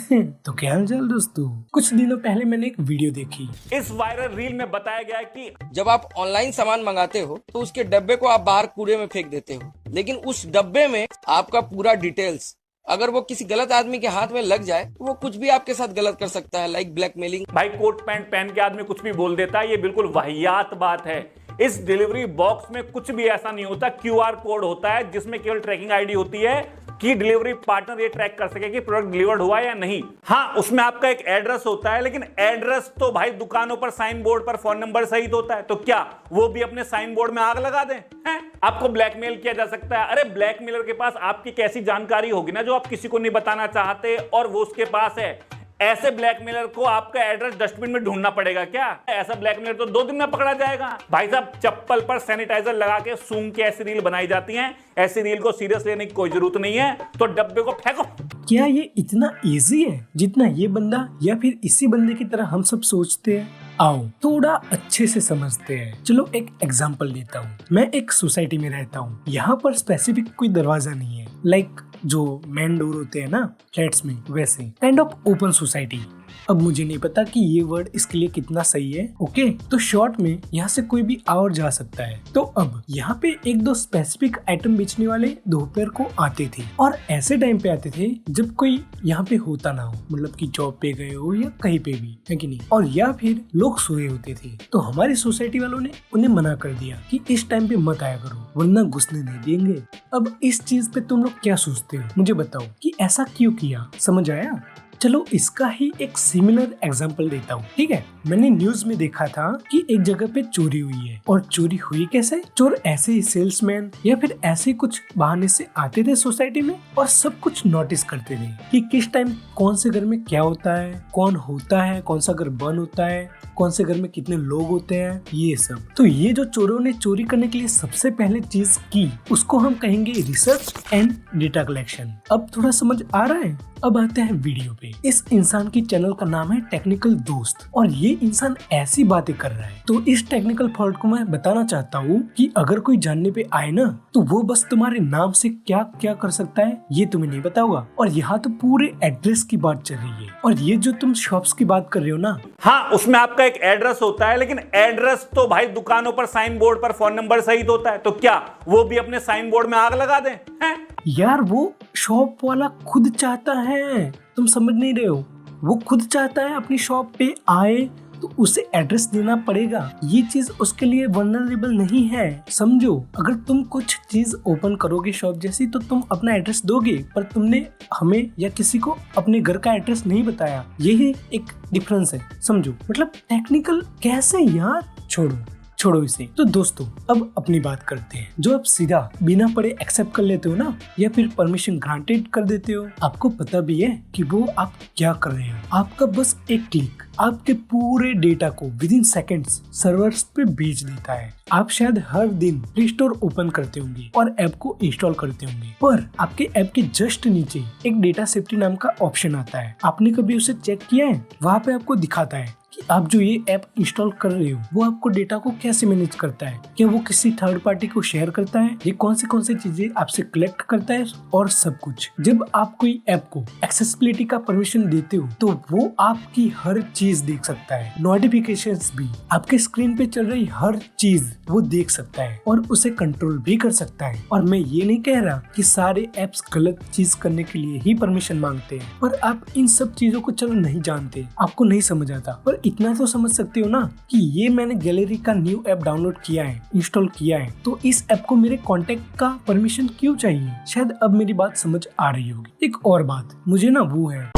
तो क्या हाल चाल दोस्तों। कुछ दिनों पहले मैंने एक वीडियो देखी। इस वायरल रील में बताया गया है कि जब आप ऑनलाइन सामान मंगाते हो तो उसके डब्बे को आप बाहर कूड़े में फेंक देते हो, लेकिन उस डब्बे में आपका पूरा डिटेल्स अगर वो किसी गलत आदमी के हाथ में लग जाए तो वो कुछ भी आपके साथ गलत कर सकता है, लाइक ब्लैकमेलिंग। भाई कोट पैंट पहन के आदमी कुछ भी बोल देता है, ये बिल्कुल वाहियात बात है। इस डिलीवरी बॉक्स में कुछ भी ऐसा नहीं होता। क्यूआर कोड होता है जिसमें केवल ट्रैकिंग आईडी होती है कि डिलीवरी पार्टनर ये ट्रैक कर सके कि प्रोडक्ट डिलीवर्ड हुआ या नहीं। हाँ, उसमें आपका एक एड्रेस होता है, लेकिन एड्रेस तो भाई दुकानों पर साइन बोर्ड पर फोन नंबर सहित होता है। तो क्या वो भी अपने साइन बोर्ड में आग लगा दें? हैं? आपको ब्लैकमेल किया जा सकता है। अरे ब्लैकमेलर के पास आपकी कैसी जानकारी होगी ना जो आप किसी को नहीं बताना चाहते और वो उसके पास है। ऐसे ब्लैकमेलर को आपका एड्रेस डस्टबिन में ढूंढना पड़ेगा क्या? ऐसा ब्लैकमेलर तो 2 दिन में पकड़ा जाएगा। भाई साहब, चप्पल पर सैनिटाइजर लगा के सूंघ के ऐसी रील बनाई जाती हैं। ऐसी रील को सीरियस लेने की कोई जरूरत नहीं है, तो डब्बे को फेंको। क्या ये इतना इजी है जितना ये बंदा या फिर इसी बंदे की तरह हम सब सोचते हैं? आओ थोड़ा अच्छे से समझते हैं। चलो एक एग्जांपल देता हूँ। मैं एक सोसाइटी में रहता हूँ। यहाँ पर स्पेसिफिक कोई दरवाजा नहीं है, लाइक जो मेन डोर होते हैं ना फ्लैट्स में, वैसे काइंड ऑफ ओपन सोसाइटी। अब मुझे नहीं पता कि ये वर्ड इसके लिए कितना सही है। ओके, तो शॉर्ट में यहाँ से कोई भी आ और जा सकता है। तो अब यहाँ पे 1-2 स्पेसिफिक आइटम बेचने वाले दोपहर को आते थे और ऐसे टाइम पे आते थे जब कोई यहाँ पे होता ना हो, मतलब कि जॉब पे गए हो या कहीं पे भी, है कि नहीं, और या फिर लोग सोए होते थे। तो हमारी सोसाइटी वालों ने उन्हें मना कर दिया कि इस टाइम पे मत आया करो वरना घुसने नहीं देंगे। अब इस चीज पे तुम लोग क्या सोचते हो, मुझे बताओ कि ऐसा क्यों किया? समझ आया? चलो इसका ही एक सिमिलर एग्जांपल देता हूँ। ठीक है, मैंने न्यूज में देखा था कि एक जगह पे चोरी हुई है। और चोरी हुई कैसे? चोर ऐसे ही सेल्समैन या फिर ऐसे कुछ बहाने से आते थे सोसाइटी में और सब कुछ नोटिस करते थे कि किस टाइम कौन से घर में क्या होता है, कौन सा घर बंद होता है, कौन से घर में कितने लोग होते हैं, ये सब। तो ये जो चोरों ने चोरी करने के लिए सबसे पहले चीज की, उसको हम कहेंगे रिसर्च एंड डेटा कलेक्शन। अब थोड़ा समझ आ रहा है? अब आते हैं वीडियो पे। इस इंसान की चैनल का नाम है टेक्निकल दोस्त और ये इंसान ऐसी बातें कर रहा है। तो इस टेक्निकल फॉल्ट को मैं बताना चाहता हूँ कि अगर कोई जानने पे आए ना तो वो बस तुम्हारे नाम से क्या क्या कर सकता है ये तुम्हें नहीं पता होगा। और यहाँ तो पूरे एड्रेस की बात चल रही है। और ये जो तुम शॉप्स की बात कर रहे हो ना, हाँ, उसमें आपका एक एड्रेस होता है, लेकिन एड्रेस तो भाई दुकानों पर साइन बोर्ड पर फोन नंबर सहित होता है। तो क्या वो भी अपने साइन बोर्ड में आग लगा दें? हैं? यार वो शॉप वाला खुद चाहता है, तुम समझ नहीं रहे हो, वो खुद चाहता है अपनी शॉप पे आए तो उसे एड्रेस देना पड़ेगा। ये चीज उसके लिए वल्नरेबल नहीं है, समझो। अगर तुम कुछ चीज ओपन करोगे शॉप जैसी तो तुम अपना एड्रेस दोगे, पर तुमने हमें या किसी को अपने घर का एड्रेस नहीं बताया। यही एक डिफरेंस है, समझो। मतलब टेक्निकल कैसे यार, छोड़ो इसे। तो दोस्तों अब अपनी बात करते हैं। जो आप सीधा बिना पढ़े एक्सेप्ट कर लेते हो ना या फिर परमिशन ग्रांटेड कर देते हो, आपको पता भी है कि वो आप क्या कर रहे हो। आपका बस एक क्लिक आपके पूरे डेटा को विद इन सेकेंड्स सर्वर्स पे भेज देता है। आप शायद हर दिन प्ले स्टोर ओपन करते होंगे और ऐप को इंस्टॉल करते होंगे, पर आपके ऐप के जस्ट नीचे एक डेटा सेफ्टी नाम का ऑप्शन आता है। आपने कभी उसे चेक किया है? वहाँ पे आपको दिखाता है कि आप जो ये ऐप इंस्टॉल कर रहे हो वो आपको डेटा को कैसे मैनेज करता है, क्या वो किसी थर्ड पार्टी को शेयर करता है, ये कौन सी चीजें आपसे कलेक्ट करता है और सब कुछ। जब आप कोई ऐप को एक्सेसिबिलिटी का परमिशन देते हो तो वो आपकी हर चीज देख सकता है, नोटिफिकेशंस भी, आपके स्क्रीन पे चल रही हर चीज वो देख सकता है और उसे कंट्रोल भी कर सकता है। और मैं ये नहीं कह रहा कि सारे ऐप्स गलत चीज करने के लिए ही परमिशन मांगते हैं, पर आप इन सब चीजों को चलो नहीं जानते, आपको नहीं समझ आता, पर इतना तो समझ सकते हो ना कि ये मैंने गैलरी का न्यू ऐप डाउनलोड किया है, इंस्टॉल किया है, तो इस ऐप को मेरे कॉन्टेक्ट का परमिशन क्यों चाहिए? शायद अब मेरी बात समझ आ रही होगी। एक और बात, मुझे ना वो है,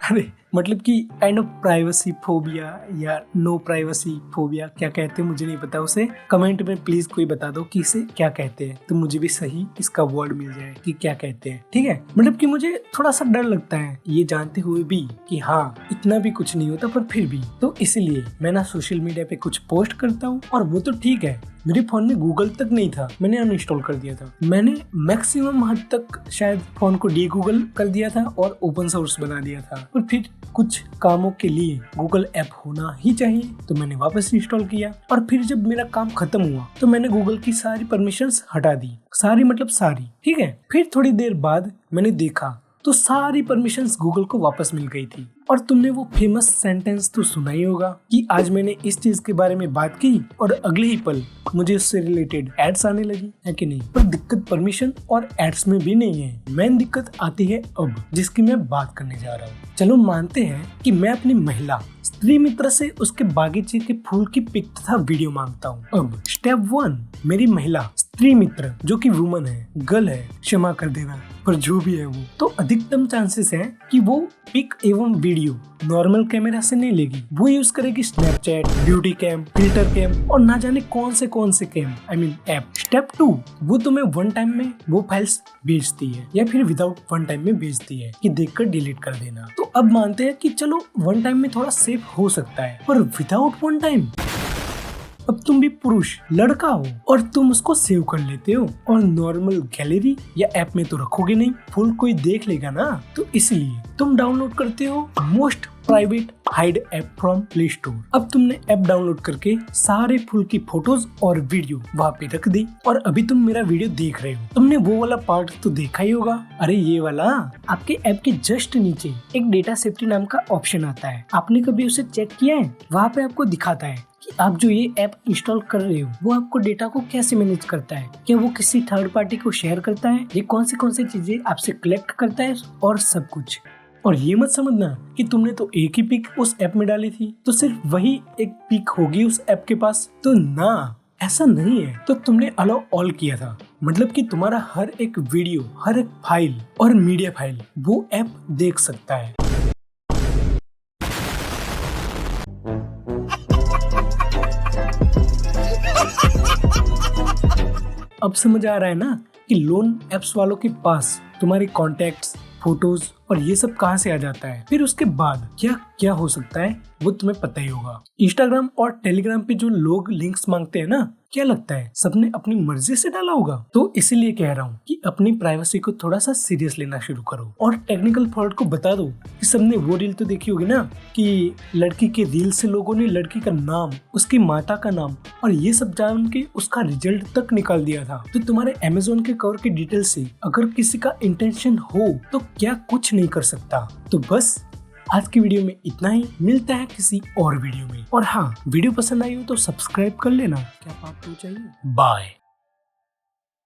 अरे मतलब कि काइंड ऑफ प्राइवेसी फोबिया या नो प्राइवेसी फोबिया, क्या कहते हैं मुझे नहीं पता उसे। कमेंट में प्लीज कोई बता दो कि इसे क्या कहते हैं, तो मुझे भी सही इसका वर्ड मिल जाए कि क्या कहते हैं। ठीक है, मतलब कि मुझे थोड़ा सा डर लगता है ये जानते हुए भी कि हाँ इतना भी कुछ नहीं होता, पर फिर भी तो इसीलिए मैं ना सोशल मीडिया पे कुछ पोस्ट करता हूँ। और वो तो ठीक है, मेरे फोन में गूगल तक नहीं था, मैंने अनइंस्टॉल कर दिया था। मैंने मैक्सिमम हद तक शायद फोन को डी गूगल कर दिया था और ओपन सोर्स बना दिया था, पर फिर कुछ कामों के लिए गूगल ऐप होना ही चाहिए तो मैंने वापस इंस्टॉल किया। और फिर जब मेरा काम खत्म हुआ तो मैंने गूगल की सारी परमिशंस हटा दी, सारी मतलब सारी। ठीक है, फिर थोड़ी देर बाद मैंने देखा तो सारी परमिशंस गूगल को वापस मिल गई थी। और तुमने वो फेमस सेंटेंस तो सुना ही होगा कि आज मैंने इस चीज के बारे में बात की और अगले ही पल मुझे उससे रिलेटेड एड्स आने लगी, है कि नहीं। पर दिक्कत परमिशन और एड्स में भी नहीं है, मेन दिक्कत आती है अब, जिसकी मैं बात करने जा रहा हूँ। चलो मानते हैं कि मैं अपनी महिला स्त्री मित्र से उसके बागीचे के फूल की पिक तथा वीडियो मांगता हूँ। अब स्टेप 1, मेरी महिला स्त्री मित्र जो कि वुमन है, गर्ल है, क्षमा कर देना, पर जो भी है वो, तो अधिकतम चांसेस है कि वो पिक एवं वीडियो नॉर्मल कैमरा से नहीं लेगी, वो यूज करेगी Snapchat, beauty cam, filter cam और ना जाने कौन से कैम ऐप। स्टेप 2, वो तुम्हें वन टाइम में वो फाइल्स भेजती है या फिर विदाउट वन टाइम में भेजती है कि देखकर डिलीट कर देना। तो अब मानते हैं कि चलो वन टाइम में थोड़ा सेफ हो सकता है, पर विदाउट वन टाइम, अब तुम भी पुरुष लड़का हो और तुम उसको सेव कर लेते हो और नॉर्मल गैलरी या ऐप में तो रखोगे नहीं, फुल कोई देख लेगा ना, तो इसलिए तुम डाउनलोड करते हो most private hide app from play store. अब तुमने ऐप डाउनलोड करके सारे फुल की फोटोज और वीडियो वहाँ पे रख दी और अभी तुम मेरा वीडियो देख रहे हो। तुमने वो वाला पार्ट तो देखा ही होगा, अरे ये वाला, आपके ऐप के जस्ट नीचे एक डेटा सेफ्टी नाम का ऑप्शन आता है। आपने कभी उसे चेक किया है? वहाँ पे आपको दिखाता है कि आप जो ये ऐप इंस्टॉल कर रहे हो वो आपको डेटा को कैसे मैनेज करता है, क्या वो किसी थर्ड पार्टी को शेयर करता है, ये कौन सी चीजें आपसे कलेक्ट करता है और सब कुछ। और ये मत समझना कि तुमने तो एक ही पिक उस ऐप में डाली थी तो सिर्फ वही एक पिक होगी उस ऐप के पास, तो ना, ऐसा नहीं है। तो तुमने अलाउ ऑल किया था, मतलब कि तुम्हारा हर एक वीडियो, हर एक फाइल और मीडिया फाइल वो ऐप देख सकता है। अब समझ आ रहा है ना कि लोन एप्स वालों के पास तुम्हारे कॉन्टैक्ट्स, फोटोज और ये सब कहाँ से आ जाता है। फिर उसके बाद क्या क्या हो सकता है वो तुम्हें पता ही होगा। इंस्टाग्राम और टेलीग्राम पे जो लोग लिंक्स मांगते हैं ना, क्या लगता है सबने अपनी मर्जी से डाला होगा? तो इसीलिए कह रहा हूँ कि अपनी प्राइवेसी को थोड़ा सा सीरियस लेना शुरू करो। और टेक्निकल फॉल्ट को बता दो कि सबने वो रील तो देखी होगी ना कि लड़की के रील से लोगों ने लड़की का नाम, उसकी माता का नाम और ये सब जान के उसका रिजल्ट तक निकाल दिया था। तो तुम्हारे अमेज़न के कवर की डिटेल से अगर किसी का इंटेंशन हो तो क्या कुछ नहीं कर सकता। तो बस आज की वीडियो में इतना ही, मिलता है किसी और वीडियो में। और हाँ, वीडियो पसंद आई हो तो सब्सक्राइब कर लेना, क्या पाप तो चाहिए। बाय।